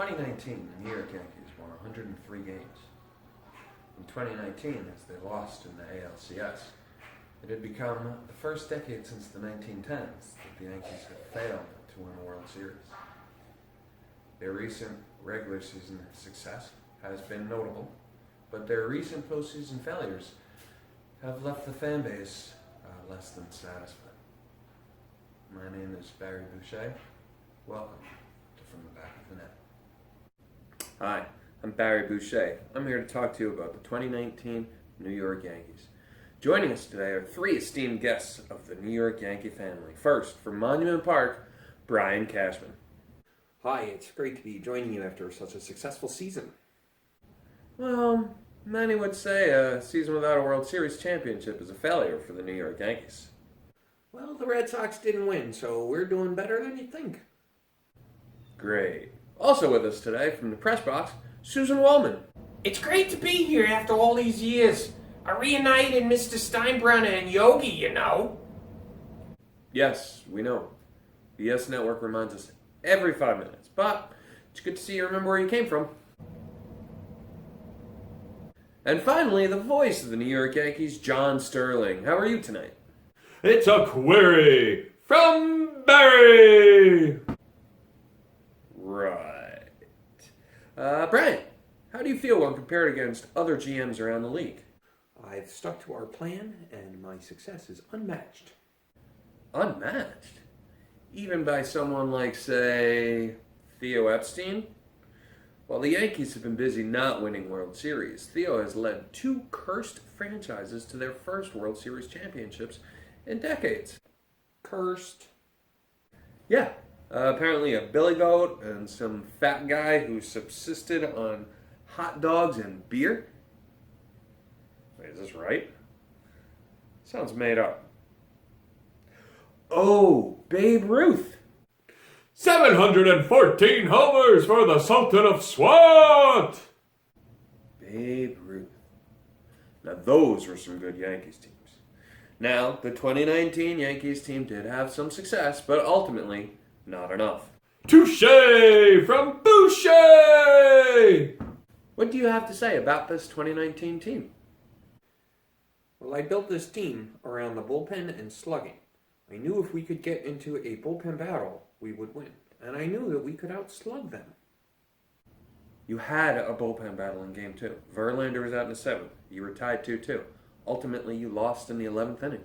2019, the New York Yankees won 103 games. In 2019, as they lost in the ALCS, it had become the first decade since the 1910s that the Yankees had failed to win a World Series. Their recent regular season success has been notable, but their recent postseason failures have left the fan base less than satisfied. My name is Barry Boucher. Welcome to From the Back of the Net. Hi, I'm Barry Boucher. I'm here to talk to you about the 2019 New York Yankees. Joining us today are three esteemed guests of the New York Yankee family. First, from Monument Park, Brian Cashman. Hi, it's great to be joining you after such a successful season. Well, many would say a season without a World Series championship is a failure for the New York Yankees. Well, the Red Sox didn't win, so we're doing better than you'd think. Great. Also with us today from the press box, Susan Wallman. It's great to be here after all these years. A reunited Mr. Steinbrenner and Yogi, you know. Yes, we know. The Yes Network reminds us every 5 minutes, but it's good to see you remember where you came from. And finally, the voice of the New York Yankees, John Sterling. How are you tonight? It's a query from Barry! Right. Brian, how do you feel when compared against other GMs around the league? I've stuck to our plan, and my success is unmatched. Unmatched? Even by someone like, say, Theo Epstein? While the Yankees have been busy not winning World Series, Theo has led two cursed franchises to their first World Series championships in decades. Cursed. Yeah, apparently a billy goat and some fat guy who subsisted on hot dogs and beer. Wait, is this right? Sounds made up. Oh, Babe Ruth. 714 homers for the Sultan of Swat! Babe Ruth. Now those were some good Yankees teams. Now, the 2019 Yankees team did have some success, but ultimately, not enough. Touche from Boucher! What do you have to say about this 2019 team? Well, I built this team around the bullpen and slugging. I knew if we could get into a bullpen battle, we would win. And I knew that we could outslug them. You had a bullpen battle in Game 2. Verlander was out in the 7th. You were tied 2-2. Ultimately, you lost in the 11th inning.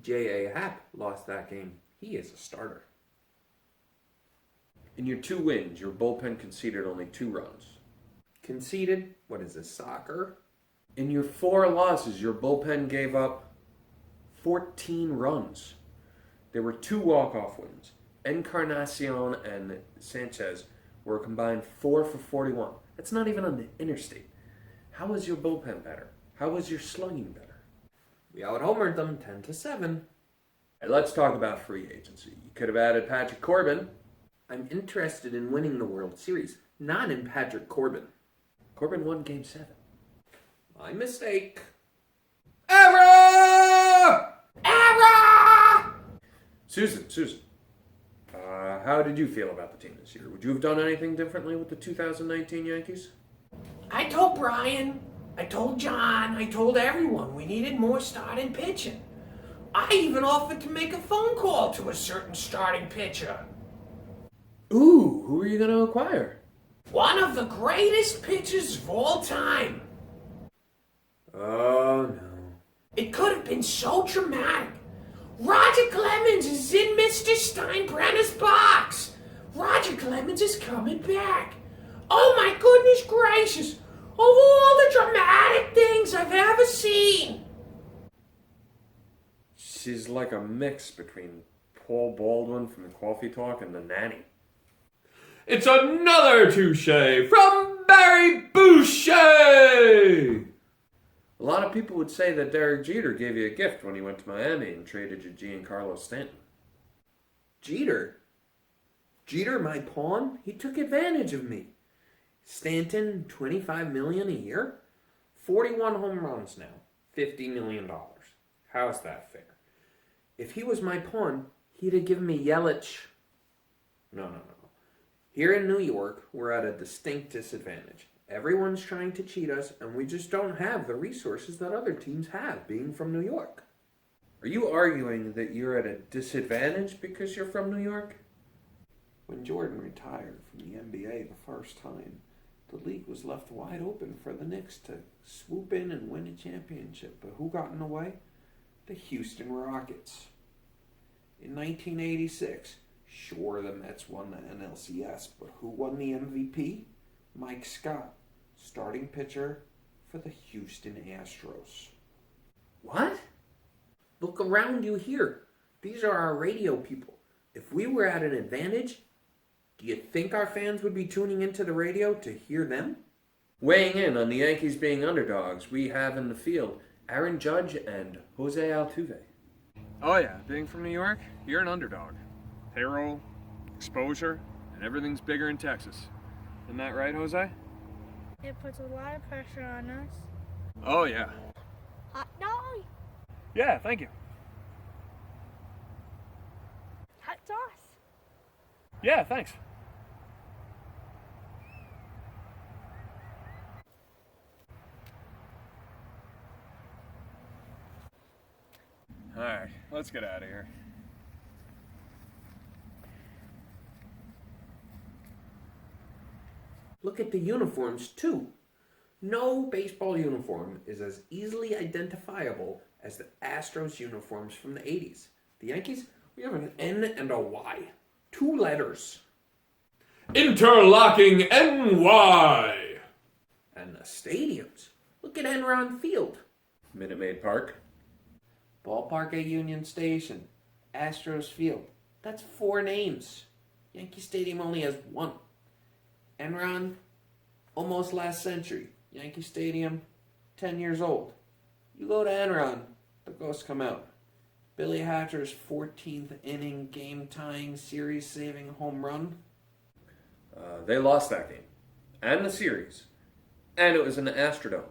J.A. Happ lost that game. He is a starter. In your 2 wins, your bullpen conceded only 2 runs. Conceded? What is this, soccer? In your 4 losses, your bullpen gave up 14 runs. There were 2 walk-off wins. Encarnacion and Sanchez were combined 4 for 41. That's not even on the interstate. How was your bullpen better? How was your slugging better? We out-homered them 10-7. Hey, let's talk about free agency. You could have added Patrick Corbin. I'm interested in winning the World Series, not in Patrick Corbin. Corbin won Game 7. My mistake. Error! Susan, how did you feel about the team this year? Would you have done anything differently with the 2019 Yankees? I told Brian, I told John, I told everyone we needed more starting pitching. I even offered to make a phone call to a certain starting pitcher. Ooh, who are you going to acquire? One of the greatest pitchers of all time. Oh, no. It could have been so dramatic. Roger Clemens is in Mr. Steinbrenner's box. Roger Clemens is coming back. Oh my goodness gracious. Of all the dramatic things I've ever seen. She's like a mix between Paul Baldwin from the Coffee Talk and the Nanny. It's another touche from Barry Boucher! A lot of people would say that Derek Jeter gave you a gift when he went to Miami and traded you Giancarlo Stanton. Jeter? Jeter, my pawn? He took advantage of me. Stanton, $25 million a year? 41 home runs now. $50 million. How's that fair? If he was my pawn, he'd have given me Yelich. No. Here in New York, we're at a distinct disadvantage. Everyone's trying to cheat us, and we just don't have the resources that other teams have, being from New York. Are you arguing that you're at a disadvantage because you're from New York? When Jordan retired from the NBA the first time, the league was left wide open for the Knicks to swoop in and win a championship. But who got in the way? The Houston Rockets. In 1986, sure, the Mets won the NLCS, but who won the MVP? Mike Scott, starting pitcher for the Houston Astros. What? Look around you here. These are our radio people. If we were at an advantage, do you think our fans would be tuning into the radio to hear them? Weighing in on the Yankees being underdogs, we have in the field Aaron Judge and Jose Altuve. Oh yeah, being from New York, you're an underdog. Payroll, exposure, and everything's bigger in Texas. Isn't that right, Jose? It puts a lot of pressure on us. Oh yeah. Hot dog, Yeah, thank you. hot sauce. Yeah, thanks. Alright, let's get out of here. Look at the uniforms, too. No baseball uniform is as easily identifiable as the Astros uniforms from the 80s. The Yankees, we have an N and a Y. 2 letters. Interlocking NY! And the stadiums. Look at Enron Field. Minute Maid Park. Ballpark at Union Station. Astros Field. That's 4 names. Yankee Stadium only has 1. Enron, almost last century. Yankee Stadium, 10 years old. You go to Enron, the ghosts come out. Billy Hatcher's 14th inning game-tying, series-saving home run. They lost that game. And the series. And it was in the Astrodome.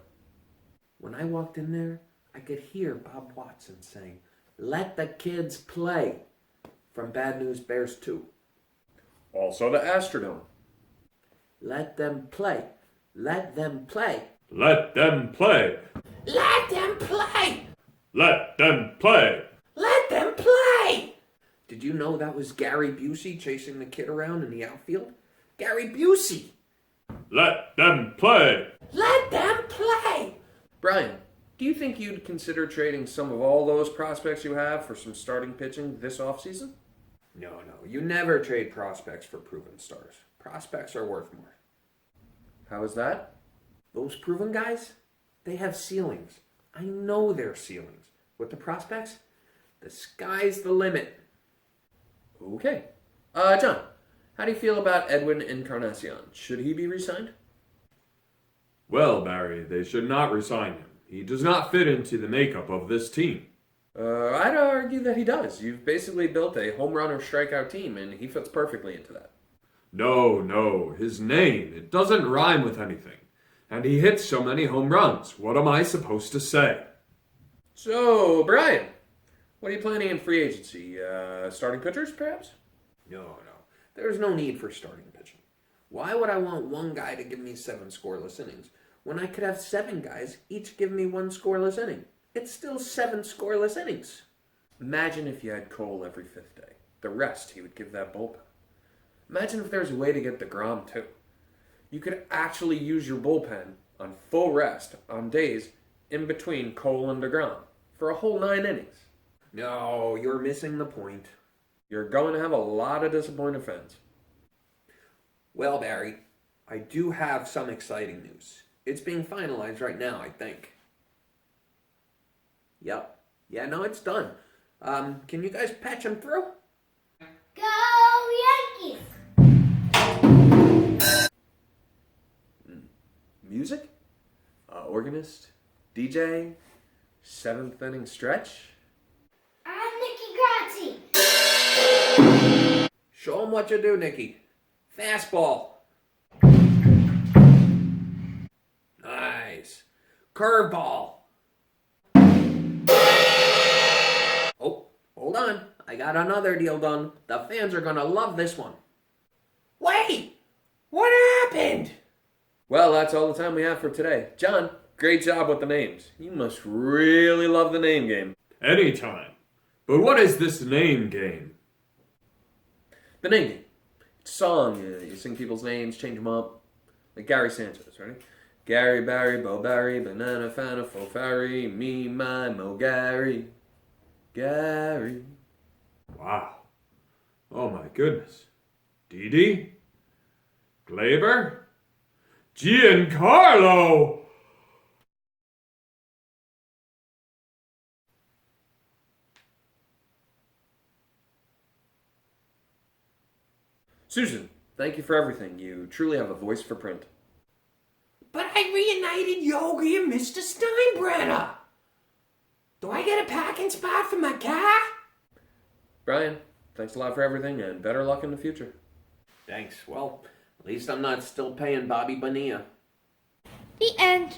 When I walked in there, I could hear Bob Watson saying, "Let the kids play," from Bad News Bears 2. Also the Astrodome. Let them play. Let them play. Let them play! Let them play! Let them play! Let them play! Did you know that was Gary Busey chasing the kid around in the outfield? Gary Busey! Let them play! Let them play! Brian, do you think you'd consider trading some of all those prospects you have for some starting pitching this offseason? No. You never trade prospects for proven stars. Prospects are worth more. How is that? Those proven guys, they have ceilings. I know their ceilings. With the prospects, the sky's the limit. Okay. John, how do you feel about Edwin Encarnacion? Should he be re-signed? Well, Barry, they should not resign him. He does not fit into the makeup of this team. I'd argue that he does. You've basically built a home run or strikeout team, and he fits perfectly into that. No, his name, it doesn't rhyme with anything. And he hits so many home runs. What am I supposed to say? So, Brian, what are you planning in free agency? Starting pitchers, perhaps? No. There's no need for starting pitching. Why would I want one guy to give me 7 scoreless innings when I could have 7 guys each give me 1 scoreless inning? It's still 7 scoreless innings. Imagine if you had Cole every 5th day. The rest he would give that bullpen. Imagine if there's a way to get DeGrom too. You could actually use your bullpen on full rest on days in between Cole and DeGrom for a whole 9 innings. No, you're missing the point. You're going to have a lot of disappointed fans. Well, Barry, I do have some exciting news. It's being finalized right now, I think. Yep. Yeah, no, it's done. Can you guys patch him through? Go Yankees! Music? Organist? DJ? 7th inning stretch? I'm Nikki Grazzi. Show him what you do, Nicky. Fastball. Nice. Curveball. Oh, hold on. I got another deal done. The fans are gonna love this one. Wait! What happened? Well, that's all the time we have for today. John, great job with the names. You must really love the name game. Anytime. But what is this name game? The name game. It's a song. You sing people's names, change them up. Like Gary Santos, ready? Gary, Barry, Bo, Barry, Banana, Fana, Fo, Farry, me, my, Mo, Gary. Gary. Wow. Oh my goodness. Dee Dee? Glaber? Giancarlo! Susan, thank you for everything. You truly have a voice for print. But I reunited Yogi and Mr. Steinbrenner. Do I get a parking spot for my car? Brian, thanks a lot for everything and better luck in the future. Thanks. Well, at least I'm not still paying Bobby Bonilla. The end.